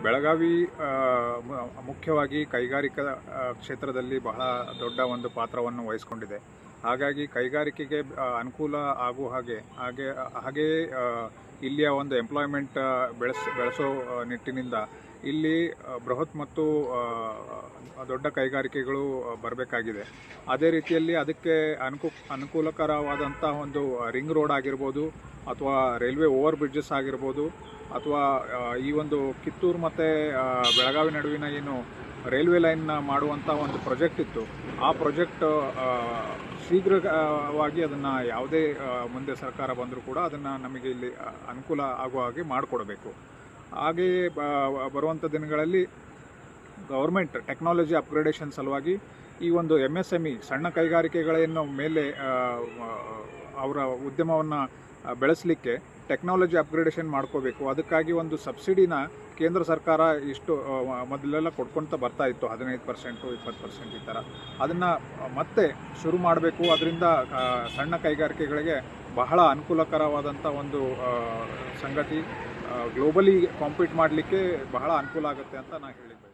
ಬೆಳಗಾವಿ ಮುಖ್ಯವಾಗಿ ಕೈಗಾರಿಕಾ ಕ್ಷೇತ್ರದಲ್ಲಿ ಬಹಳ ದೊಡ್ಡ ಒಂದು ಪಾತ್ರವನ್ನು ವಹಿಸಿಕೊಂಡಿದೆ. ಹಾಗಾಗಿ ಕೈಗಾರಿಕೆಗೆ ಅನುಕೂಲ ಆಗುವ ಹಾಗೆ ಇಲ್ಲಿಯ ಒಂದು ಎಂಪ್ಲಾಯ್ಮೆಂಟ್ ಬೆಳೆಸೋ ನಿಟ್ಟಿನಿಂದ ಇಲ್ಲಿ ಬೃಹತ್ ಮತ್ತು ದೊಡ್ಡ ಕೈಗಾರಿಕೆಗಳು ಬರಬೇಕಾಗಿದೆ. ಅದೇ ರೀತಿಯಲ್ಲಿ ಅದಕ್ಕೆ ಅನುಕೂಲಕರವಾದಂಥ ಒಂದು ರಿಂಗ್ ರೋಡ್ ಆಗಿರ್ಬೋದು, ಅಥವಾ ರೈಲ್ವೆ ಓವರ್ ಬ್ರಿಡ್ಜಸ್ ಆಗಿರ್ಬೋದು, ಅಥವಾ ಈ ಒಂದು ಕಿತ್ತೂರು ಮತ್ತು ಬೆಳಗಾವಿ ನಡುವಿನ ಏನು ರೈಲ್ವೆ ಲೈನ್ ಮಾಡುವಂಥ ಒಂದು ಪ್ರಾಜೆಕ್ಟ್ ಇತ್ತು, ಆ ಪ್ರಾಜೆಕ್ಟ್ ಶೀಘ್ರವಾಗಿ ಅದನ್ನು ಯಾವುದೇ ಮುಂದೆ ಸರ್ಕಾರ ಬಂದರೂ ಕೂಡ ಅದನ್ನು ನಮಗೆ ಇಲ್ಲಿ ಅನುಕೂಲ ಆಗುವ ಹಾಗೆ ಮಾಡಿಕೊಡಬೇಕು. ಹಾಗೆಯೇ ಬರುವಂಥ ದಿನಗಳಲ್ಲಿ ಗೌರ್ಮೆಂಟ್ ಟೆಕ್ನಾಲಜಿ ಅಪ್ಗ್ರೇಡೇಷನ್ ಸಲುವಾಗಿ ಈ ಒಂದು MSME ಸಣ್ಣ ಕೈಗಾರಿಕೆಗಳನ್ನು ಮೇಲೆ ಅವರ ಉದ್ಯಮವನ್ನು ಬೆಳೆಸಲಿಕ್ಕೆ ಟೆಕ್ನಾಲಜಿ ಅಪ್ಗ್ರೇಡೇಷನ್ ಮಾಡ್ಕೋಬೇಕು. ಅದಕ್ಕಾಗಿ ಒಂದು ಸಬ್ಸಿಡಿನ ಕೇಂದ್ರ ಸರ್ಕಾರ ಮೊದಲೆಲ್ಲ ಕೊಡ್ಕೊಳ್ತಾ ಬರ್ತಾ ಇತ್ತು, 15%, 20% ಈ ಥರ. ಅದನ್ನು ಮತ್ತೆ ಶುರು ಮಾಡಬೇಕು. ಅದರಿಂದ ಸಣ್ಣ ಕೈಗಾರಿಕೆಗಳಿಗೆ ಬಹಳ ಅನುಕೂಲಕರವಾದಂಥ ಒಂದು ಸಂಗತಿ. ಗ್ಲೋಬಲಿ ಕಾಂಪೀಟ್ ಮಾಡಲಿಕ್ಕೆ ಬಹಳ ಅನುಕೂಲ ಆಗುತ್ತೆ ಅಂತ ನಾನು ಹೇಳಿದ್ದೆ.